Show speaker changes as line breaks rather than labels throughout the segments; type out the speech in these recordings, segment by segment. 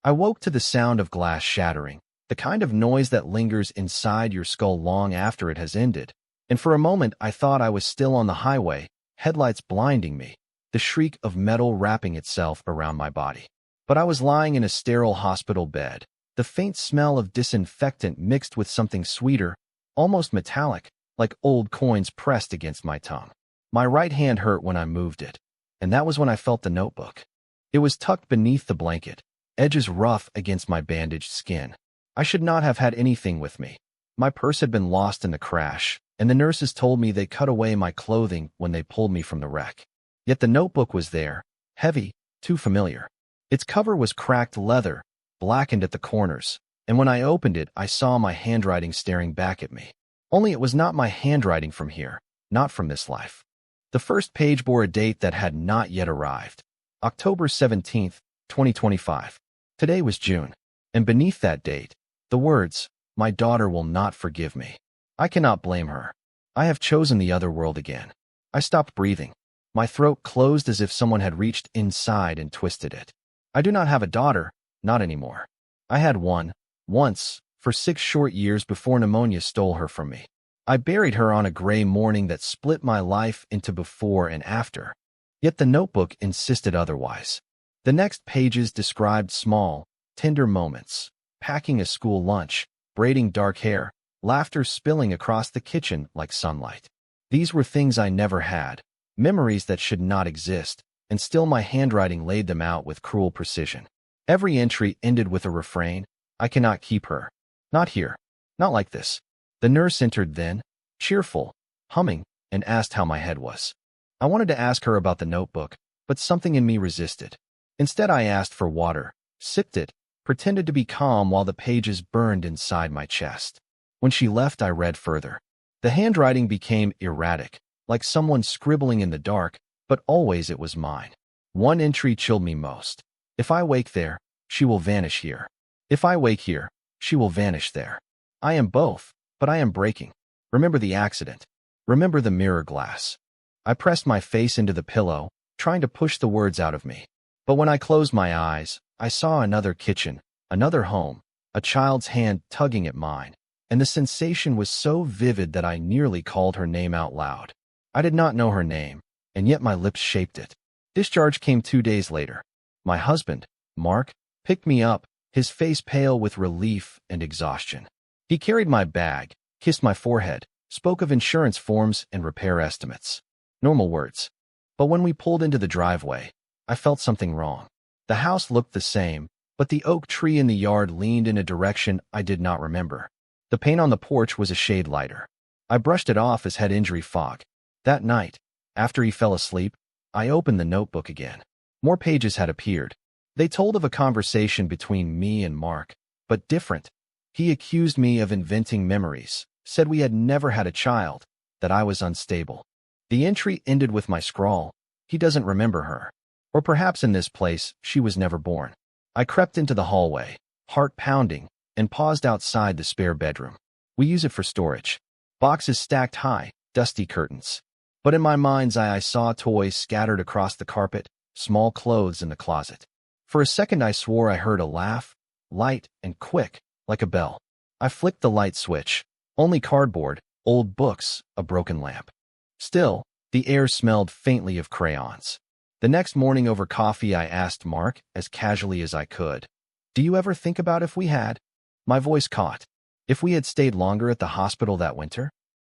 I woke to the sound of glass shattering, the kind of noise that lingers inside your skull long after it has ended. And for a moment I thought I was still on the highway, headlights blinding me, the shriek of metal wrapping itself around my body. But I was lying in a sterile hospital bed, the faint smell of disinfectant mixed with something sweeter, almost metallic, like old coins pressed against my tongue. My right hand hurt when I moved it, and that was when I felt the notebook. It was tucked beneath the blanket, edges rough against my bandaged skin. I should not have had anything with me. My purse had been lost in the crash, and the nurses told me they cut away my clothing when they pulled me from the wreck. Yet the notebook was there, heavy, too familiar. Its cover was cracked leather, blackened at the corners, and when I opened it, I saw my handwriting staring back at me. Only it was not my handwriting from here, not from this life. The first page bore a date that had not yet arrived. October 17th, 2025. Today was June, and beneath that date, the words, "My daughter will not forgive me." I cannot blame her. I have chosen the other world again. I stopped breathing. My throat closed as if someone had reached inside and twisted it. I do not have a daughter, not anymore. I had one, once, for 6 short years before pneumonia stole her from me. I buried her on a gray morning that split my life into before and after. Yet the notebook insisted otherwise. The next pages described small, tender moments, packing a school lunch, braiding dark hair, laughter spilling across the kitchen like sunlight. These were things I never had, memories that should not exist, and still my handwriting laid them out with cruel precision. Every entry ended with a refrain, "I cannot keep her. Not here. Not like this." The nurse entered then, cheerful, humming, and asked how my head was. I wanted to ask her about the notebook, but something in me resisted. Instead, I asked for water, sipped it, pretended to be calm while the pages burned inside my chest. When she left, I read further. The handwriting became erratic, like someone scribbling in the dark, but always it was mine. One entry chilled me most. "If I wake there, she will vanish here. If I wake here, she will vanish there. I am both, but I am breaking. Remember the accident. Remember the mirror glass." I pressed my face into the pillow, trying to push the words out of me. But when I closed my eyes, I saw another kitchen, another home, a child's hand tugging at mine, and the sensation was so vivid that I nearly called her name out loud. I did not know her name, and yet my lips shaped it. Discharge came 2 days later. My husband, Mark, picked me up, his face pale with relief and exhaustion. He carried my bag, kissed my forehead, spoke of insurance forms and repair estimates. Normal words. But when we pulled into the driveway, I felt something wrong. The house looked the same, but the oak tree in the yard leaned in a direction I did not remember. The paint on the porch was a shade lighter. I brushed it off as head injury fog. That night, after he fell asleep, I opened the notebook again. More pages had appeared. They told of a conversation between me and Mark, but different. He accused me of inventing memories, said we had never had a child, that I was unstable. The entry ended with my scrawl, "He doesn't remember her." Or perhaps in this place, she was never born. I crept into the hallway, heart pounding, and paused outside the spare bedroom. We use it for storage. Boxes stacked high, dusty curtains. But in my mind's eye, I saw toys scattered across the carpet, small clothes in the closet. For a second, I swore I heard a laugh, light and quick, like a bell. I flicked the light switch. Only cardboard, old books, a broken lamp. Still, the air smelled faintly of crayons. The next morning over coffee, I asked Mark, as casually as I could, "Do you ever think about if we had?" My voice caught. If we had stayed longer at the hospital that winter?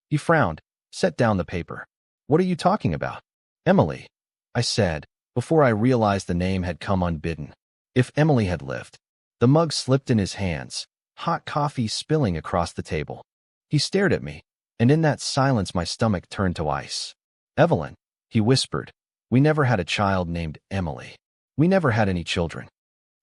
He frowned, set down the paper. "What are you talking about?" "Emily," I said, before I realized the name had come unbidden. If Emily had lived. The mug slipped in his hands, hot coffee spilling across the table. He stared at me, and in that silence my stomach turned to ice. "Evelyn," he whispered, "we never had a child named Emily. We never had any children."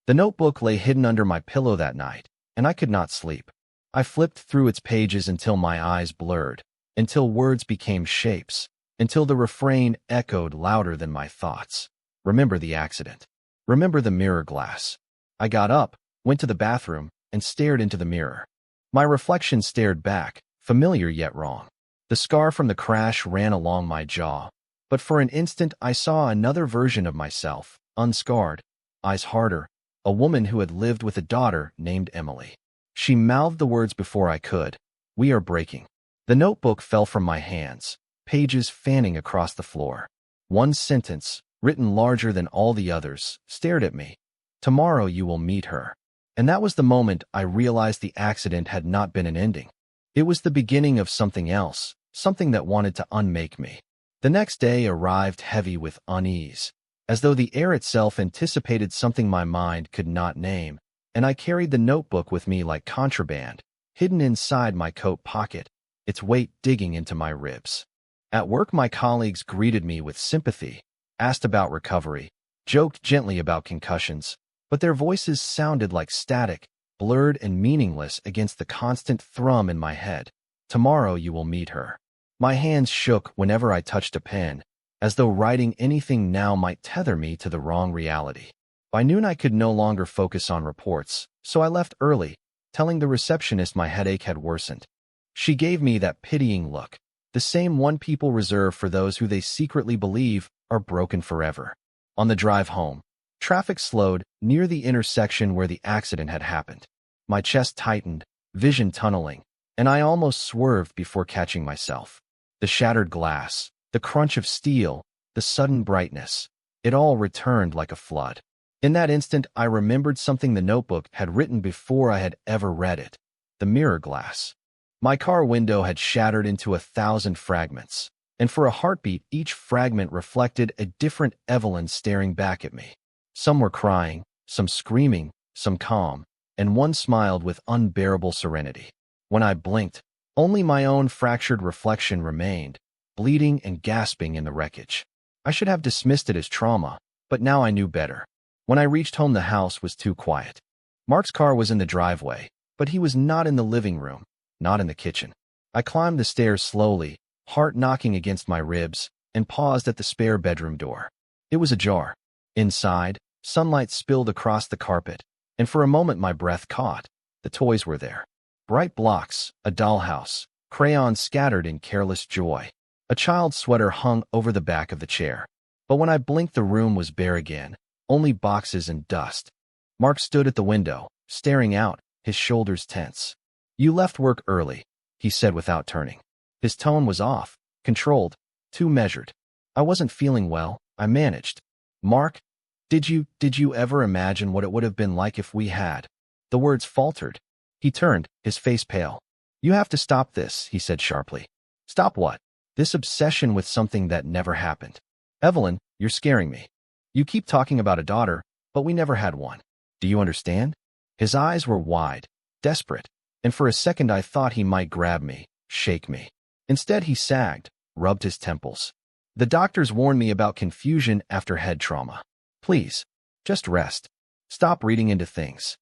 The notebook lay hidden under my pillow that night, and I could not sleep. I flipped through its pages until my eyes blurred, until words became shapes, until the refrain echoed louder than my thoughts. Remember the accident. Remember the mirror glass. I got up, went to the bathroom, and stared into the mirror. My reflection stared back, familiar yet wrong. The scar from the crash ran along my jaw, but for an instant I saw another version of myself, unscarred, eyes harder, a woman who had lived with a daughter named Emily. She mouthed the words before I could. "We are breaking." The notebook fell from my hands, pages fanning across the floor. One sentence, written larger than all the others, stared at me. "Tomorrow you will meet her." And that was the moment I realized the accident had not been an ending. It was the beginning of something else, something that wanted to unmake me. The next day arrived heavy with unease, as though the air itself anticipated something my mind could not name, and I carried the notebook with me like contraband, hidden inside my coat pocket, its weight digging into my ribs. At work, my colleagues greeted me with sympathy, asked about recovery, joked gently about concussions, but their voices sounded like static, blurred and meaningless against the constant thrum in my head. "Tomorrow you will meet her." My hands shook whenever I touched a pen, as though writing anything now might tether me to the wrong reality. By noon I could no longer focus on reports, so I left early, telling the receptionist my headache had worsened. She gave me that pitying look, the same one people reserve for those who they secretly believe are broken forever. On the drive home, traffic slowed near the intersection where the accident had happened. My chest tightened, vision tunneling, and I almost swerved before catching myself. The shattered glass, the crunch of steel, the sudden brightness, it all returned like a flood. In that instant, I remembered something the notebook had written before I had ever read it: the mirror glass. My car window had shattered into 1,000 fragments, and for a heartbeat, each fragment reflected a different Evelyn staring back at me. Some were crying, some screaming, some calm, and one smiled with unbearable serenity. When I blinked, only my own fractured reflection remained, bleeding and gasping in the wreckage. I should have dismissed it as trauma, but now I knew better. When I reached home, the house was too quiet. Mark's car was in the driveway, but he was not in the living room, not in the kitchen. I climbed the stairs slowly, heart knocking against my ribs, and paused at the spare bedroom door. It was ajar. Inside, sunlight spilled across the carpet, and for a moment my breath caught. The toys were there. Bright blocks, a dollhouse, crayons scattered in careless joy. A child's sweater hung over the back of the chair. But when I blinked, the room was bare again, only boxes and dust. Mark stood at the window, staring out, his shoulders tense. "You left work early," he said without turning. His tone was off, controlled, too measured. "I wasn't feeling well, I managed." "Mark, did you ever imagine what it would have been like if we had?" The words faltered. He turned, his face pale. "You have to stop this," he said sharply. "Stop what?" "This obsession with something that never happened. Evelyn, you're scaring me. You keep talking about a daughter, but we never had one. Do you understand?" His eyes were wide, desperate, and for a second I thought he might grab me, shake me. Instead, he sagged, rubbed his temples. "The doctors warned me about confusion after head trauma. Please, just rest. Stop reading into things."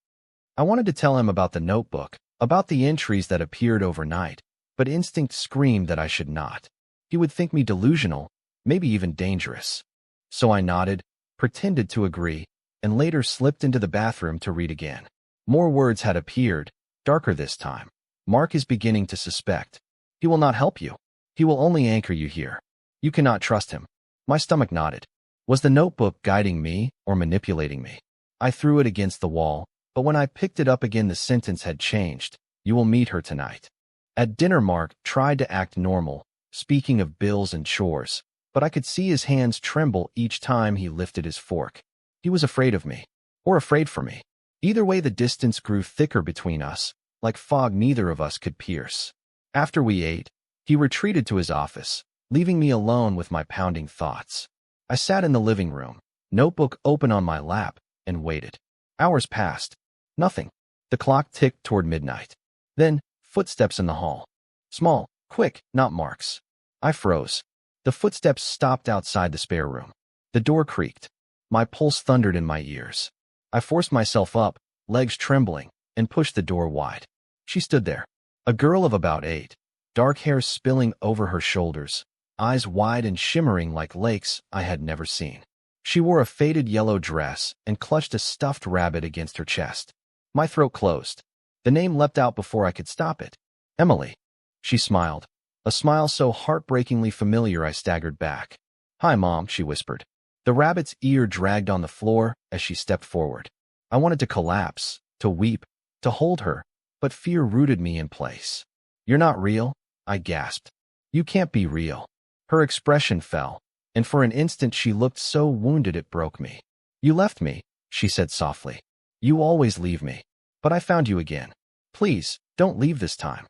I wanted to tell him about the notebook, about the entries that appeared overnight, but instinct screamed that I should not. He would think me delusional, maybe even dangerous. So I nodded, pretended to agree, and later slipped into the bathroom to read again. More words had appeared, darker this time. "Mark is beginning to suspect. He will not help you. He will only anchor you here. You cannot trust him." My stomach nodded. Was the notebook guiding me or manipulating me? I threw it against the wall, but when I picked it up again, the sentence had changed. "You will meet her tonight." At dinner, Mark tried to act normal, speaking of bills and chores, but I could see his hands tremble each time he lifted his fork. He was afraid of me, or afraid for me. Either way, the distance grew thicker between us, like fog neither of us could pierce. After we ate, he retreated to his office, leaving me alone with my pounding thoughts. I sat in the living room, notebook open on my lap, and waited. Hours passed. Nothing. The clock ticked toward midnight. Then, footsteps in the hall. Small, quick, not Mark's. I froze. The footsteps stopped outside the spare room. The door creaked. My pulse thundered in my ears. I forced myself up, legs trembling, and pushed the door wide. She stood there. A girl of about 8, dark hair spilling over her shoulders, eyes wide and shimmering like lakes I had never seen. She wore a faded yellow dress and clutched a stuffed rabbit against her chest. My throat closed. The name leapt out before I could stop it. "Emily." She smiled. A smile so heartbreakingly familiar I staggered back. "Hi, Mom," she whispered. The rabbit's ear dragged on the floor as she stepped forward. I wanted to collapse, to weep, to hold her, but fear rooted me in place. "You're not real," I gasped. "You can't be real." Her expression fell, and for an instant she looked so wounded it broke me. "You left me," she said softly. "You always leave me. But I found you again. Please, don't leave this time."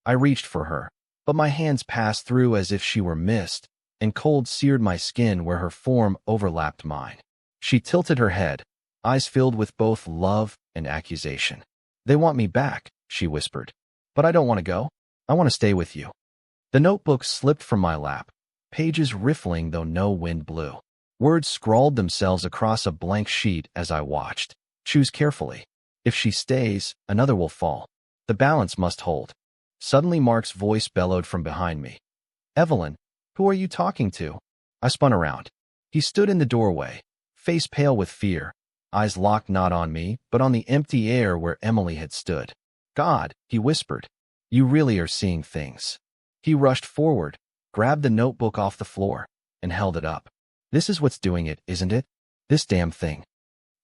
I reached for her, but my hands passed through as if she were mist, and cold seared my skin where her form overlapped mine. She tilted her head, eyes filled with both love and accusation. "They want me back," she whispered. "But I don't want to go. I want to stay with you." The notebook slipped from my lap, pages riffling though no wind blew. Words scrawled themselves across a blank sheet as I watched. "Choose carefully. If she stays, another will fall. The balance must hold." Suddenly Mark's voice bellowed from behind me. "Evelyn, who are you talking to?" I spun around. He stood in the doorway, face pale with fear, eyes locked not on me, but on the empty air where Emily had stood. "God," he whispered, "you really are seeing things." He rushed forward, grabbed the notebook off the floor, and held it up. "This is what's doing it, isn't it? This damn thing."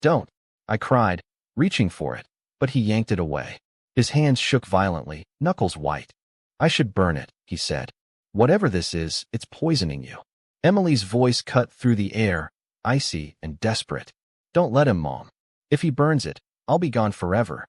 "Don't," I cried, reaching for it, but he yanked it away. His hands shook violently, knuckles white. "I should burn it," he said. "Whatever this is, it's poisoning you." Emily's voice cut through the air, icy and desperate. "Don't let him, Mom. If he burns it, I'll be gone forever."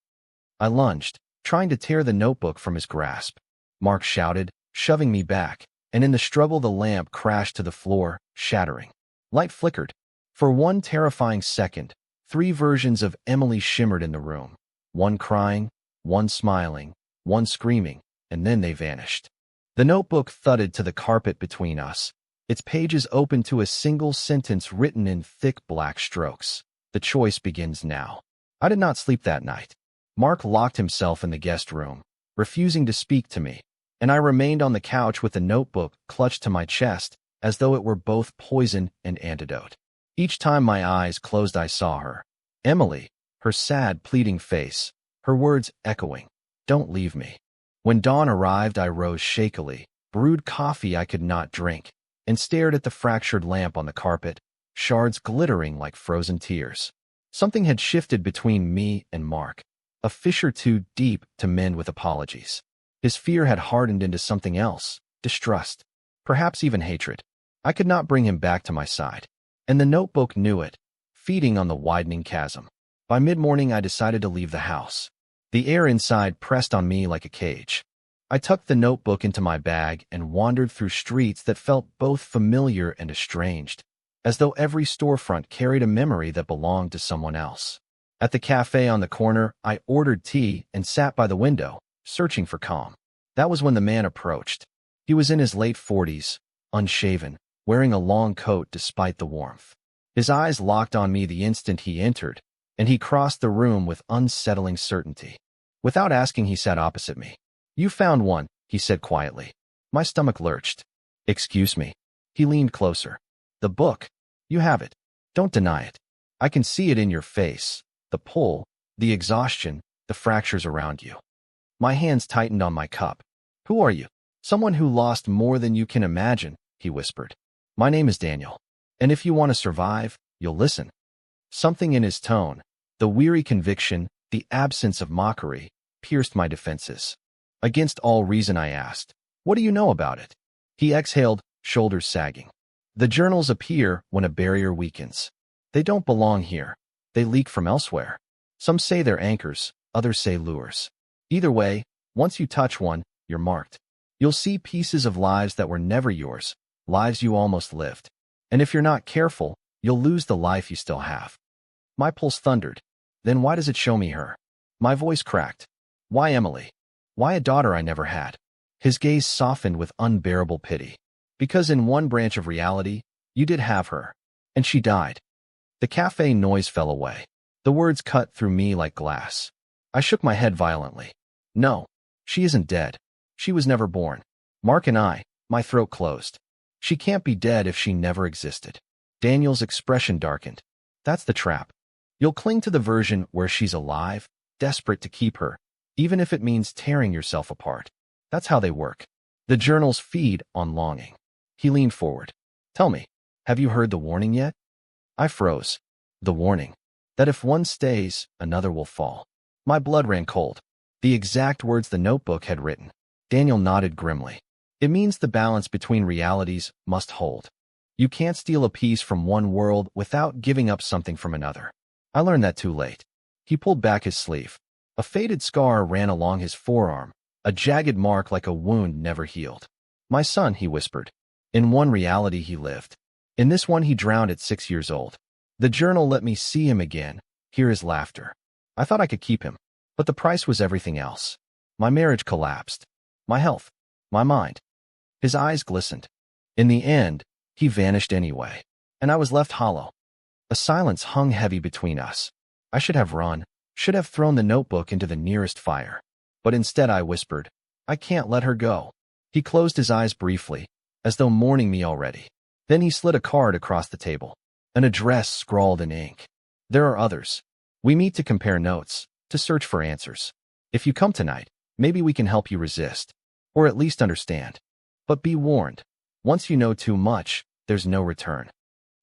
I lunged, trying to tear the notebook from his grasp. Mark shouted, shoving me back, and in the struggle the lamp crashed to the floor, shattering. Light flickered. For one terrifying second, 3 versions of Emily shimmered in the room. One crying, one smiling, one screaming, and then they vanished. The notebook thudded to the carpet between us, its pages open to a single sentence written in thick black strokes. "The choice begins now." I did not sleep that night. Mark locked himself in the guest room, refusing to speak to me, and I remained on the couch with the notebook clutched to my chest, as though it were both poison and antidote. Each time my eyes closed I saw her. Emily, her sad, pleading face, her words echoing, "Don't leave me." When dawn arrived I rose shakily, brewed coffee I could not drink, and stared at the fractured lamp on the carpet, shards glittering like frozen tears. Something had shifted between me and Mark, a fissure too deep to mend with apologies. His fear had hardened into something else, distrust, perhaps even hatred. I could not bring him back to my side, and the notebook knew it, feeding on the widening chasm. By mid-morning I decided to leave the house. The air inside pressed on me like a cage. I tucked the notebook into my bag and wandered through streets that felt both familiar and estranged, as though every storefront carried a memory that belonged to someone else. At the cafe on the corner, I ordered tea and sat by the window, searching for calm. That was when the man approached. He was in his late 40s, unshaven, wearing a long coat despite the warmth. His eyes locked on me the instant he entered, and he crossed the room with unsettling certainty. Without asking, he sat opposite me. "You found one," he said quietly. My stomach lurched. "Excuse me." He leaned closer. "The book. You have it. Don't deny it. I can see it in your face. The pull, the exhaustion, the fractures around you." My hands tightened on my cup. "Who are you?" "Someone who lost more than you can imagine," he whispered. "My name is Daniel. And if you want to survive, you'll listen." Something in his tone, the weary conviction, the absence of mockery, pierced my defenses. Against all reason I asked, "What do you know about it?" He exhaled, shoulders sagging. "The journals appear when a barrier weakens. They don't belong here. They leak from elsewhere. Some say they're anchors, others say lures. Either way, once you touch one, you're marked. You'll see pieces of lives that were never yours, lives you almost lived. And if you're not careful, you'll lose the life you still have." My pulse thundered. "Then why does it show me her?" My voice cracked. "Why Emily? Why a daughter I never had?" His gaze softened with unbearable pity. "Because in one branch of reality, you did have her, and she died." The cafe noise fell away. The words cut through me like glass. I shook my head violently. "No, she isn't dead. She was never born. Mark and I," my throat closed. "She can't be dead if she never existed." Daniel's expression darkened. "That's the trap. You'll cling to the version where she's alive, desperate to keep her, even if it means tearing yourself apart. That's how they work. The journals feed on longing." He leaned forward. "Tell me, have you heard the warning yet?" I froze. The warning. that if one stays, another will fall. My blood ran cold. The exact words the notebook had written. Daniel nodded grimly. It means the balance between realities must hold. You can't steal a piece from one world without giving up something from another. I learned that too late. He pulled back his sleeve. A faded scar ran along his forearm, a jagged mark like a wound never healed. My son, he whispered. In one reality he lived. In this one he drowned at 6 years old. The journal let me see him again, hear his laughter. I thought I could keep him, but the price was everything else. My marriage collapsed. My health. My mind. His eyes glistened. In the end, he vanished anyway, and I was left hollow. A silence hung heavy between us. I should have run, should have thrown the notebook into the nearest fire. But instead I whispered, I can't let her go. He closed his eyes briefly, as though mourning me already. Then he slid a card across the table. An address scrawled in ink. There are others. We meet to compare notes, to search for answers. If you come tonight, maybe we can help you resist, or at least understand. But be warned, once you know too much, there's no return.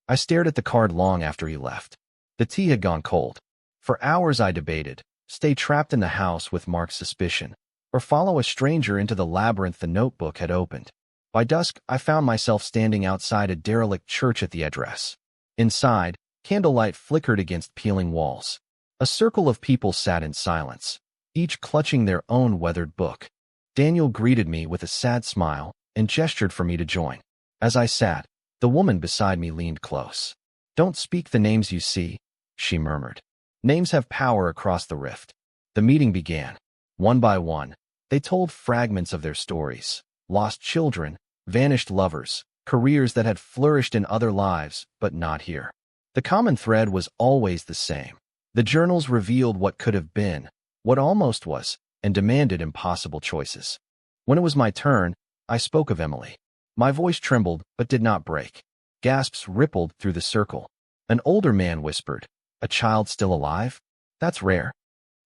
I stared at the card long after he left. The tea had gone cold. For hours I debated, stay trapped in the house with Mark's suspicion, or follow a stranger into the labyrinth the notebook had opened. By dusk, I found myself standing outside a derelict church at the address. Inside, candlelight flickered against peeling walls. A circle of people sat in silence, each clutching their own weathered book. Daniel greeted me with a sad smile and gestured for me to join. As I sat, the woman beside me leaned close. Don't speak the names you see, she murmured. Names have power across the rift. The meeting began. One by one, they told fragments of their stories. Lost children, vanished lovers, careers that had flourished in other lives, but not here. The common thread was always the same. The journals revealed what could have been, what almost was, and demanded impossible choices. When it was my turn, I spoke of Emily. My voice trembled, but did not break. Gasps rippled through the circle. An older man whispered, "A child still alive? That's rare."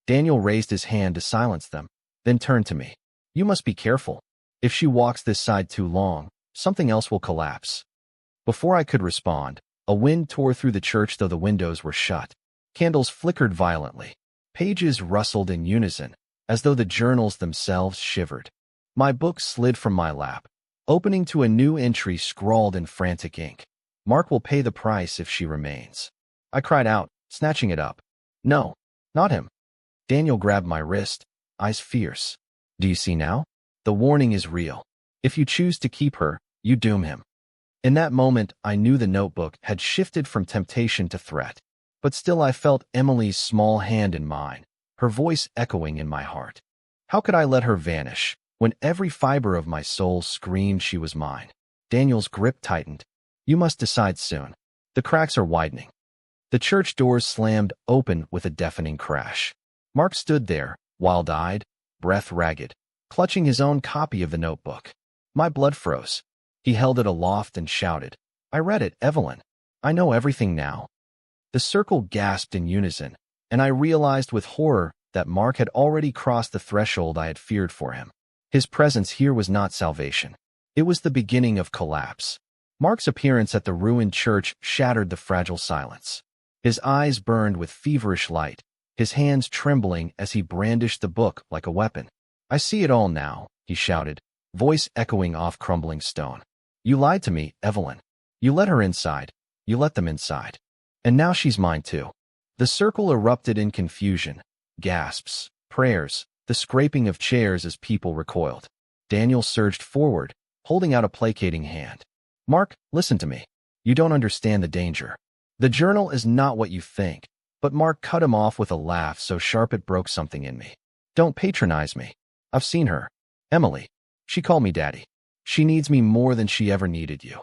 Daniel raised his hand to silence them, then turned to me. "You must be careful. If she walks this side too long, something else will collapse." Before I could respond, a wind tore through the church though the windows were shut. Candles flickered violently. Pages rustled in unison, as though the journals themselves shivered. My book slid from my lap, opening to a new entry scrawled in frantic ink. "Mark will pay the price if she remains." I cried out, snatching it up. "No, not him." Daniel grabbed my wrist, eyes fierce. "Do you see now? The warning is real. If you choose to keep her, you doom him." In that moment, I knew the notebook had shifted from temptation to threat. But still I felt Emily's small hand in mine, her voice echoing in my heart. How could I let her vanish, when every fiber of my soul screamed she was mine? Daniel's grip tightened. "You must decide soon. The cracks are widening." The church doors slammed open with a deafening crash. Mark stood there, wild-eyed, breath ragged, clutching his own copy of the notebook. My blood froze. He held it aloft and shouted, "I read it, Evelyn. I know everything now." The circle gasped in unison, and I realized with horror that Mark had already crossed the threshold I had feared for him. His presence here was not salvation. It was the beginning of collapse. Mark's appearance at the ruined church shattered the fragile silence. His eyes burned with feverish light, his hands trembling as he brandished the book like a weapon. "I see it all now," he shouted, voice echoing off crumbling stone. "You lied to me, Evelyn. You let her inside. You let them inside. And now she's mine too." The circle erupted in confusion, gasps, prayers, the scraping of chairs as people recoiled. Daniel surged forward, holding out a placating hand. "Mark, listen to me. You don't understand the danger. The journal is not what you think." But Mark cut him off with a laugh so sharp it broke something in me. "Don't patronize me. I've seen her. Emily. She called me daddy. She needs me more than she ever needed you."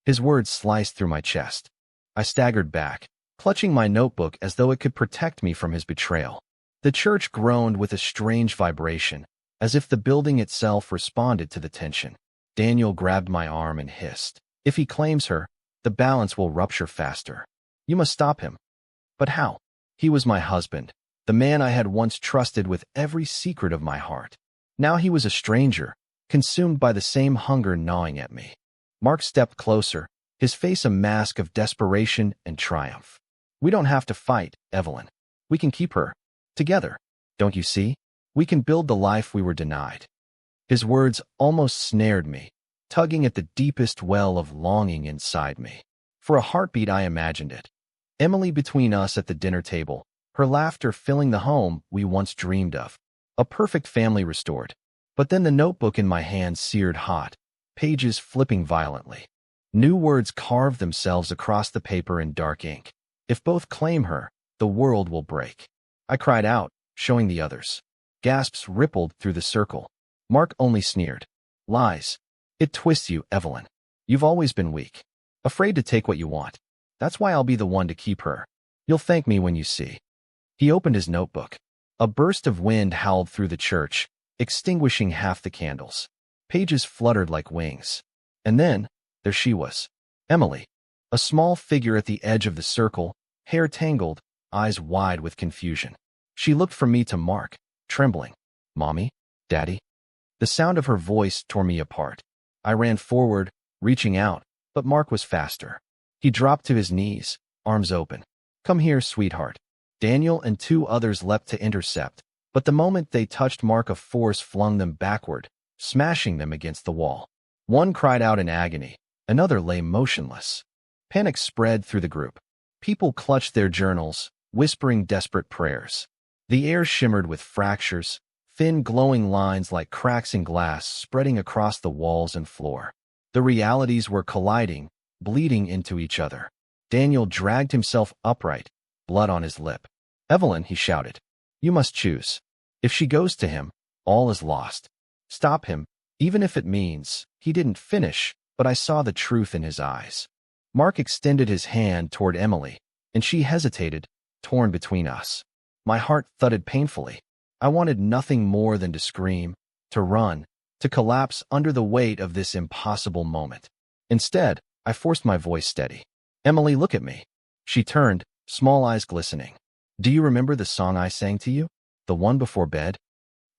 His words sliced through my chest. I staggered back, clutching my notebook as though it could protect me from his betrayal. The church groaned with a strange vibration, as if the building itself responded to the tension. Daniel grabbed my arm and hissed, "If he claims her, the balance will rupture faster. You must stop him." But how? He was my husband, the man I had once trusted with every secret of my heart. Now he was a stranger, consumed by the same hunger gnawing at me. Mark stepped closer, his face a mask of desperation and triumph. We don't have to fight, Evelyn. We can keep her. Together. Don't you see? We can build the life we were denied. His words almost snared me, tugging at the deepest well of longing inside me. For a heartbeat I imagined it. Emily between us at the dinner table, her laughter filling the home we once dreamed of. A perfect family restored. But then the notebook in my hand seared hot, pages flipping violently. New words carved themselves across the paper in dark ink. If both claim her, the world will break. I cried out, showing the others. Gasps rippled through the circle. Mark only sneered. Lies. It twists you, Evelyn. You've always been weak. Afraid to take what you want. That's why I'll be the one to keep her. You'll thank me when you see. He opened his notebook. A burst of wind howled through the church, extinguishing half the candles. Pages fluttered like wings. And then, there she was. Emily. A small figure at the edge of the circle, hair tangled, eyes wide with confusion. She looked from me to Mark, trembling. Mommy? Daddy? The sound of her voice tore me apart. I ran forward, reaching out, but Mark was faster. He dropped to his knees, arms open. Come here, sweetheart. Daniel and two others leapt to intercept, but the moment they touched Mark, a force flung them backward, smashing them against the wall. One cried out in agony. Another lay motionless. Panic spread through the group. People clutched their journals, whispering desperate prayers. The air shimmered with fractures, thin glowing lines like cracks in glass spreading across the walls and floor. The realities were colliding, bleeding into each other. Daniel dragged himself upright, blood on his lip. Evelyn, he shouted. You must choose. If she goes to him, all is lost. Stop him, even if it means. He didn't finish, but I saw the truth in his eyes. Mark extended his hand toward Emily, and she hesitated, torn between us. My heart thudded painfully. I wanted nothing more than to scream, to run, to collapse under the weight of this impossible moment. Instead, I forced my voice steady. Emily, look at me. She turned, small eyes glistening. Do you remember the song I sang to you? The one before bed?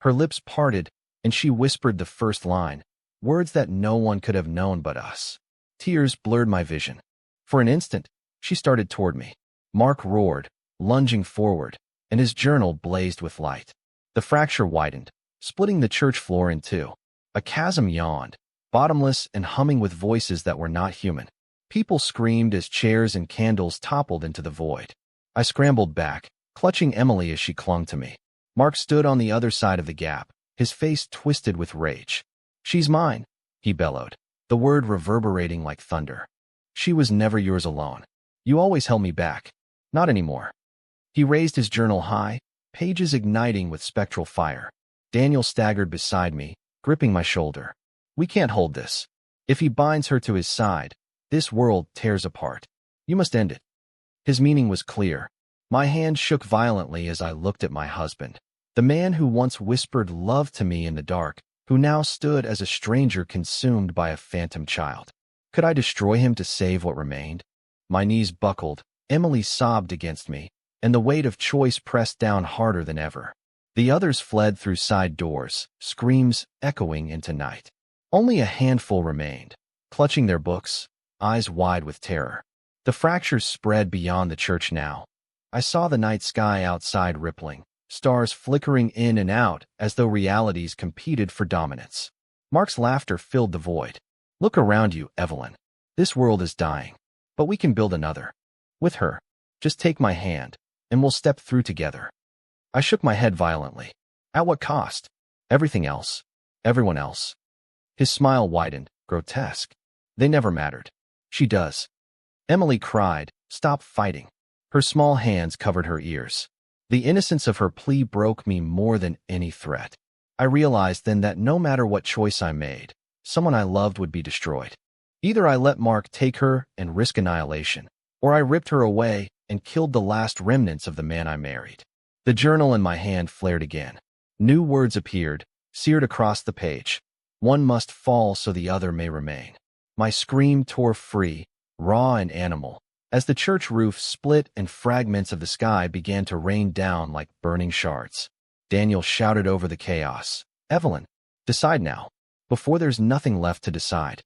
Her lips parted, and she whispered the first line, words that no one could have known but us. Tears blurred my vision. For an instant, she started toward me. Mark roared, lunging forward, and his journal blazed with light. The fracture widened, splitting the church floor in two. A chasm yawned, bottomless and humming with voices that were not human. People screamed as chairs and candles toppled into the void. I scrambled back, clutching Emily as she clung to me. Mark stood on the other side of the gap, his face twisted with rage. She's mine, he bellowed, the word reverberating like thunder. She was never yours alone. You always held me back. Not anymore. He raised his journal high, pages igniting with spectral fire. Daniel staggered beside me, gripping my shoulder. We can't hold this. If he binds her to his side, this world tears apart. You must end it. His meaning was clear. My hand shook violently as I looked at my husband. The man who once whispered love to me in the dark, who now stood as a stranger consumed by a phantom child. Could I destroy him to save what remained? My knees buckled, Emily sobbed against me, and the weight of choice pressed down harder than ever. The others fled through side doors, screams echoing into night. Only a handful remained, clutching their books, eyes wide with terror. The fractures spread beyond the church now. I saw the night sky outside rippling, stars flickering in and out as though realities competed for dominance. Mark's laughter filled the void. Look around you, Evelyn. This world is dying, but we can build another. With her. Just take my hand, and we'll step through together. I shook my head violently. At what cost? Everything else. Everyone else. His smile widened, grotesque. They never mattered. She does. Emily cried, stop fighting. Her small hands covered her ears. The innocence of her plea broke me more than any threat. I realized then that no matter what choice I made, someone I loved would be destroyed. Either I let Mark take her and risk annihilation, or I ripped her away and killed the last remnants of the man I married. The journal in my hand flared again. New words appeared, seared across the page. One must fall so the other may remain. My scream tore free, raw and animal, as the church roof split and fragments of the sky began to rain down like burning shards. Daniel shouted over the chaos. Evelyn, decide now, before there's nothing left to decide.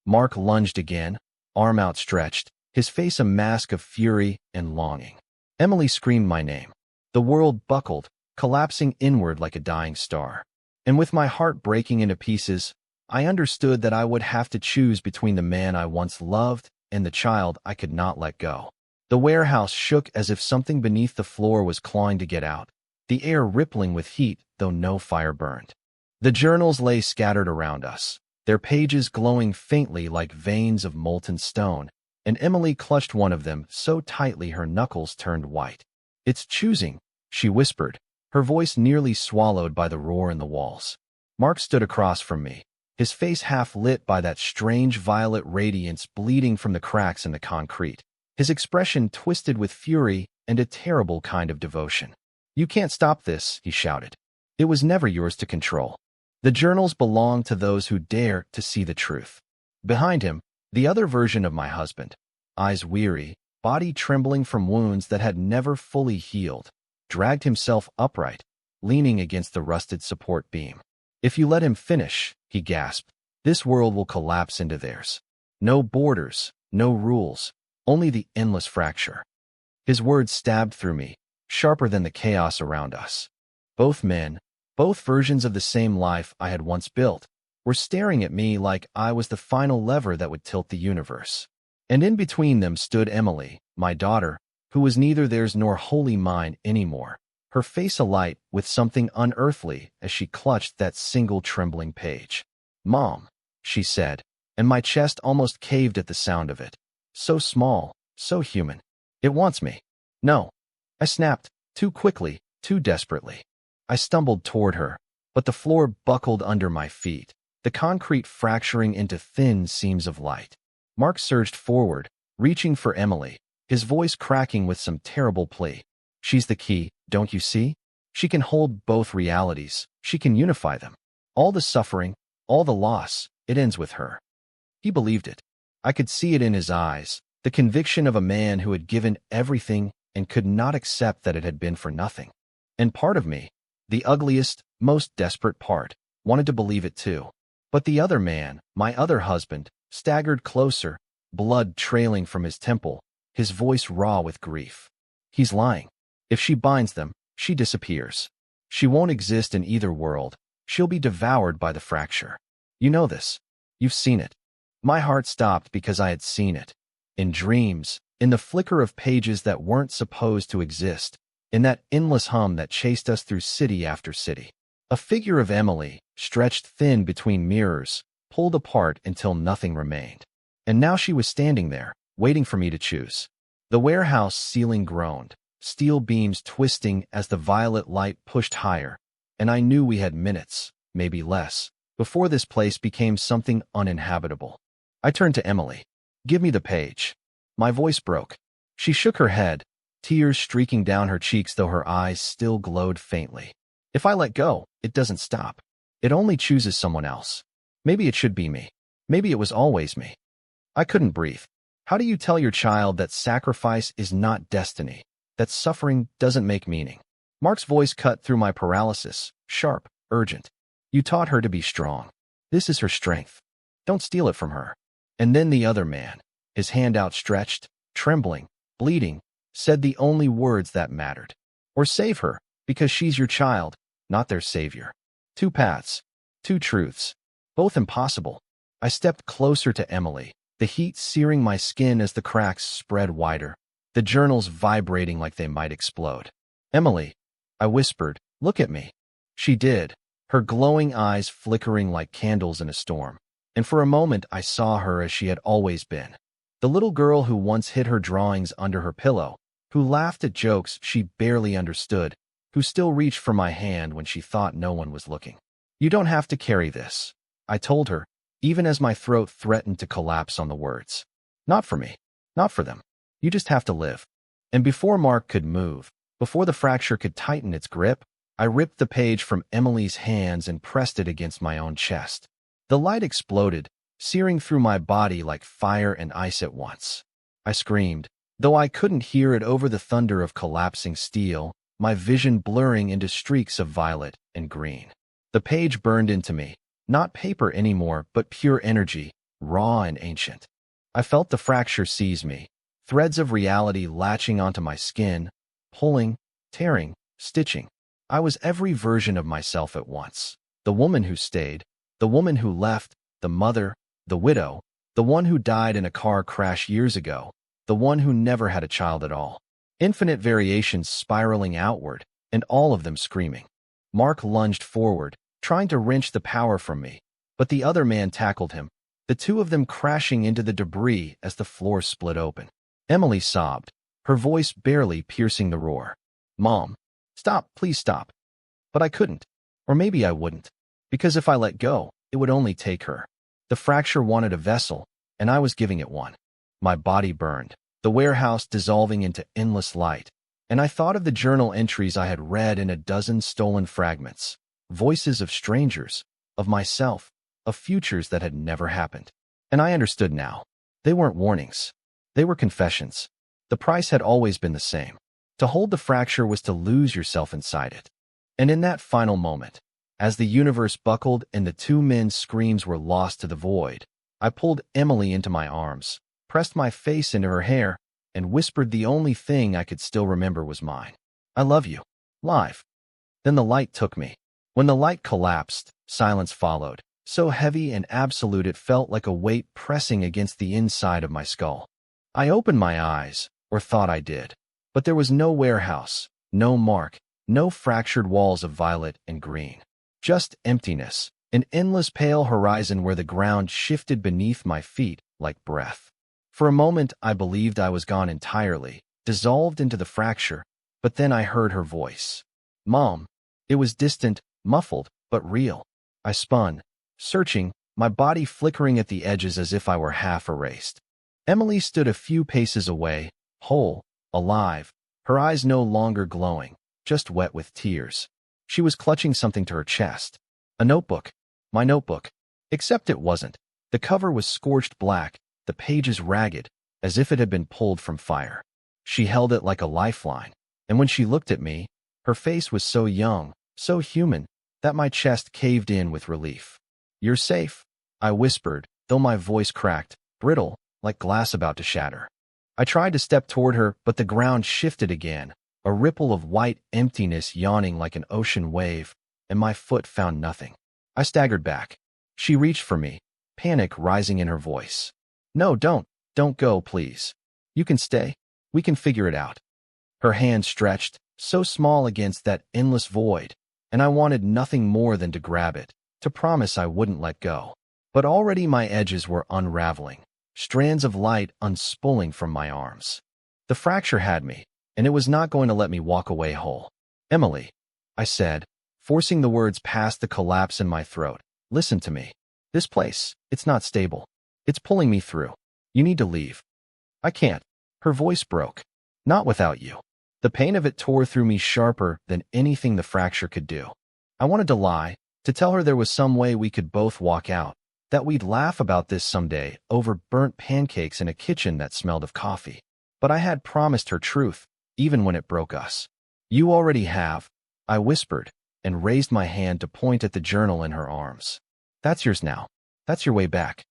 Mark lunged again, arm outstretched, his face a mask of fury and longing. Emily screamed my name. The world buckled, collapsing inward like a dying star. And with my heart breaking into pieces, I understood that I would have to choose between the man I once loved and the child I could not let go. The warehouse shook as if something beneath the floor was clawing to get out, the air rippling with heat, though no fire burned. The journals lay scattered around us, their pages glowing faintly like veins of molten stone, and Emily clutched one of them so tightly her knuckles turned white. "It's choosing," she whispered, her voice nearly swallowed by the roar in the walls. Mark stood across from me, his face half lit by that strange violet radiance bleeding from the cracks in the concrete, his expression twisted with fury and a terrible kind of devotion. "You can't stop this," he shouted. "It was never yours to control. The journals belong to those who dare to see the truth." Behind him, the other version of my husband, eyes weary, body trembling from wounds that had never fully healed, dragged himself upright, leaning against the rusted support beam. "If you let him finish," he gasped, "this world will collapse into theirs. No borders, no rules, only the endless fracture." His words stabbed through me, sharper than the chaos around us. Both men, both versions of the same life I had once built, were staring at me like I was the final lever that would tilt the universe. And in between them stood Emily, my daughter, who was neither theirs nor wholly mine anymore, her face alight with something unearthly as she clutched that single trembling page. "Mom," she said, and my chest almost caved at the sound of it. So small, so human. "It wants me." "No." I snapped, too quickly, too desperately. I stumbled toward her, but the floor buckled under my feet, the concrete fracturing into thin seams of light. Mark surged forward, reaching for Emily, his voice cracking with some terrible plea. "She's the key, don't you see? She can hold both realities, she can unify them. All the suffering, all the loss, it ends with her." He believed it. I could see it in his eyes, the conviction of a man who had given everything and could not accept that it had been for nothing. And part of me, the ugliest, most desperate part, wanted to believe it too. But the other man, my other husband, staggered closer, blood trailing from his temple, his voice raw with grief. "He's lying. If she binds them, she disappears. She won't exist in either world. She'll be devoured by the fracture. You know this. You've seen it." My heart stopped because I had seen it. In dreams, in the flicker of pages that weren't supposed to exist, in that endless hum that chased us through city after city. A figure of Emily, stretched thin between mirrors, pulled apart until nothing remained. And now she was standing there, waiting for me to choose. The warehouse ceiling groaned, steel beams twisting as the violet light pushed higher, and I knew we had minutes, maybe less, before this place became something uninhabitable. I turned to Emily. "Give me the page." My voice broke. She shook her head, tears streaking down her cheeks though her eyes still glowed faintly. "If I let go, it doesn't stop. It only chooses someone else. Maybe it should be me. Maybe it was always me." I couldn't breathe. How do you tell your child that sacrifice is not destiny, that suffering doesn't make meaning? Mark's voice cut through my paralysis, sharp, urgent. "You taught her to be strong. This is her strength. Don't steal it from her." And then the other man, his hand outstretched, trembling, bleeding, said the only words that mattered. "Or save her, because she's your child, not their savior." Two paths, two truths, both impossible. I stepped closer to Emily, the heat searing my skin as the cracks spread wider, the journals vibrating like they might explode. "Emily," I whispered, "look at me." She did, her glowing eyes flickering like candles in a storm. And for a moment I saw her as she had always been. The little girl who once hid her drawings under her pillow, who laughed at jokes she barely understood, who still reached for my hand when she thought no one was looking. "You don't have to carry this," I told her, even as my throat threatened to collapse on the words. "Not for me. Not for them. You just have to live." And before Mark could move, before the fracture could tighten its grip, I ripped the page from Emily's hands and pressed it against my own chest. The light exploded, searing through my body like fire and ice at once. I screamed, though I couldn't hear it over the thunder of collapsing steel, my vision blurring into streaks of violet and green. The page burned into me, not paper anymore, but pure energy, raw and ancient. I felt the fracture seize me, threads of reality latching onto my skin, pulling, tearing, stitching. I was every version of myself at once. The woman who stayed, the woman who left, the mother, the widow, the one who died in a car crash years ago, the one who never had a child at all. Infinite variations spiraling outward, and all of them screaming. Mark lunged forward, trying to wrench the power from me, but the other man tackled him, the two of them crashing into the debris as the floor split open. Emily sobbed, her voice barely piercing the roar. "Mom, stop, please stop." But I couldn't. Or maybe I wouldn't. Because if I let go, it would only take her. The fracture wanted a vessel, and I was giving it one. My body burned, the warehouse dissolving into endless light, and I thought of the journal entries I had read in a dozen stolen fragments. Voices of strangers, of myself, of futures that had never happened. And I understood now. They weren't warnings. They were confessions. The price had always been the same. To hold the fracture was to lose yourself inside it. And in that final moment, as the universe buckled and the two men's screams were lost to the void, I pulled Emily into my arms, pressed my face into her hair, and whispered the only thing I could still remember was mine. "I love you." Live. Then the light took me. When the light collapsed, silence followed, so heavy and absolute it felt like a weight pressing against the inside of my skull. I opened my eyes, or thought I did, but there was no warehouse, no Mark, no fractured walls of violet and green. Just emptiness, an endless pale horizon where the ground shifted beneath my feet like breath. For a moment I believed I was gone entirely, dissolved into the fracture, but then I heard her voice. "Mom." It was distant, muffled, but real. I spun, searching, my body flickering at the edges as if I were half erased. Emily stood a few paces away, whole, alive, her eyes no longer glowing, just wet with tears. She was clutching something to her chest. A notebook. My notebook. Except it wasn't. The cover was scorched black, the pages ragged, as if it had been pulled from fire. She held it like a lifeline, and when she looked at me, her face was so young, so human, that my chest caved in with relief. "You're safe," I whispered, though my voice cracked, brittle, like glass about to shatter. I tried to step toward her, but the ground shifted again, a ripple of white emptiness yawning like an ocean wave, and my foot found nothing. I staggered back. She reached for me, panic rising in her voice. "No, don't go, please. You can stay. We can figure it out." Her hand stretched, so small against that endless void, and I wanted nothing more than to grab it, to promise I wouldn't let go. But already my edges were unraveling, strands of light unspooling from my arms. The fracture had me, and it was not going to let me walk away whole. "Emily," I said, forcing the words past the collapse in my throat, "listen to me. This place, it's not stable. It's pulling me through. You need to leave." "I can't." Her voice broke. "Not without you." The pain of it tore through me sharper than anything the fracture could do. I wanted to lie, to tell her there was some way we could both walk out, that we'd laugh about this someday over burnt pancakes in a kitchen that smelled of coffee. But I had promised her truth, even when it broke us. "You already have," I whispered, and raised my hand to point at the journal in her arms. "That's yours now. That's your way back."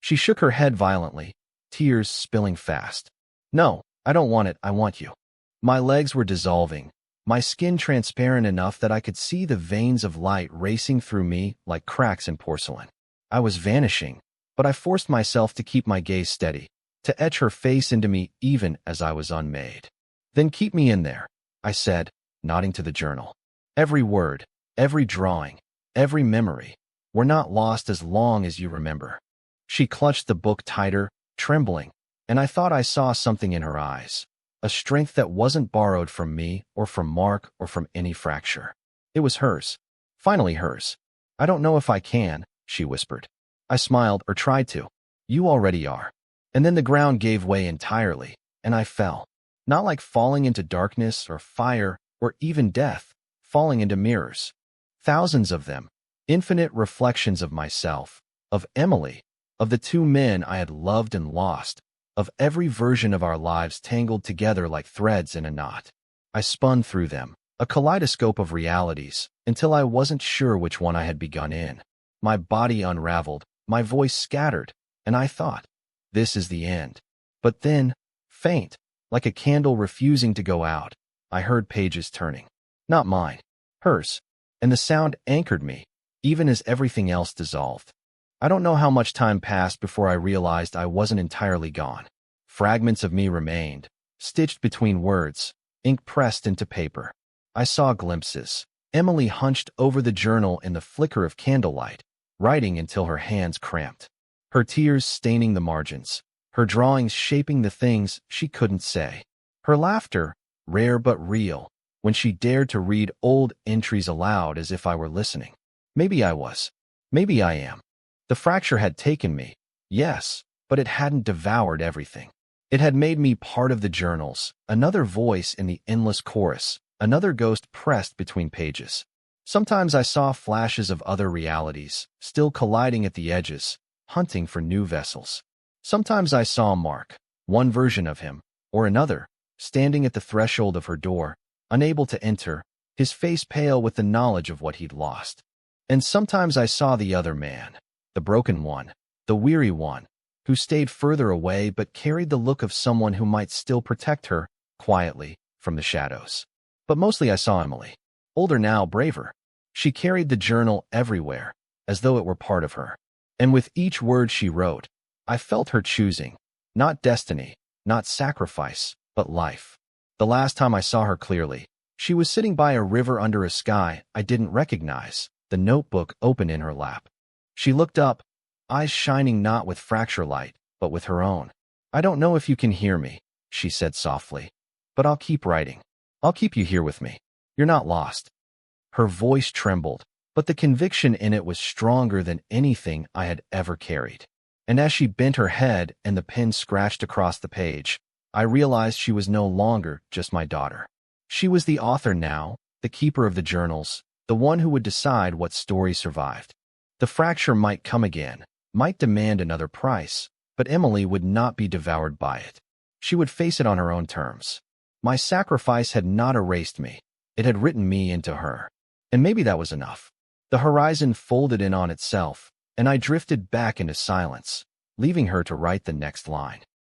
She shook her head violently, tears spilling fast. "No, I don't want it, I want you." My legs were dissolving, my skin transparent enough that I could see the veins of light racing through me like cracks in porcelain. I was vanishing, but I forced myself to keep my gaze steady, to etch her face into me even as I was unmade. "Then keep me in there," I said, nodding to the journal. "Every word, every drawing, every memory, we're not lost as long as you remember." She clutched the book tighter, trembling, and I thought I saw something in her eyes. A strength that wasn't borrowed from me or from Mark or from any fracture. It was hers. Finally hers. "I don't know if I can," she whispered. I smiled, or tried to. "You already are." And then the ground gave way entirely, and I fell. Not like falling into darkness or fire or even death, falling into mirrors. Thousands of them. Infinite reflections of myself, of Emily, of the two men I had loved and lost, of every version of our lives tangled together like threads in a knot. I spun through them, a kaleidoscope of realities, until I wasn't sure which one I had begun in. My body unraveled, my voice scattered, and I thought, this is the end. But then, Faint, like a candle refusing to go out. I heard pages turning. Not mine. Hers. And the sound anchored me, even as everything else dissolved. I don't know how much time passed before I realized I wasn't entirely gone. Fragments of me remained, stitched between words, ink pressed into paper. I saw glimpses. Emily hunched over the journal in the flicker of candlelight, writing until her hands cramped. Her tears staining the margins. Her drawings shaping the things she couldn't say. Her laughter, rare but real, when she dared to read old entries aloud as if I were listening. Maybe I was. Maybe I am. The fracture had taken me, yes, but it hadn't devoured everything. It had made me part of the journals, another voice in the endless chorus, another ghost pressed between pages. Sometimes I saw flashes of other realities, still colliding at the edges, hunting for new vessels. Sometimes I saw Mark, one version of him, or another, standing at the threshold of her door, unable to enter, his face pale with the knowledge of what he'd lost. And sometimes I saw the other man, the broken one, the weary one, who stayed further away but carried the look of someone who might still protect her, quietly, from the shadows. But mostly I saw Emily. Older now, braver. She carried the journal everywhere, as though it were part of her. And with each word she wrote, I felt her choosing, not destiny, not sacrifice, but life. The last time I saw her clearly, she was sitting by a river under a sky I didn't recognize, the notebook open in her lap. She looked up, eyes shining not with fracture light, but with her own. I don't know if you can hear me, she said softly, but I'll keep writing. I'll keep you here with me. You're not lost. Her voice trembled, but the conviction in it was stronger than anything I had ever carried. And as she bent her head and the pen scratched across the page, I realized she was no longer just my daughter. She was the author now, the keeper of the journals, the one who would decide what story survived. The fracture might come again, might demand another price, but Emily would not be devoured by it. She would face it on her own terms. My sacrifice had not erased me. It had written me into her. And maybe that was enough. The horizon folded in on itself, and I drifted back into silence, leaving her to write the next line.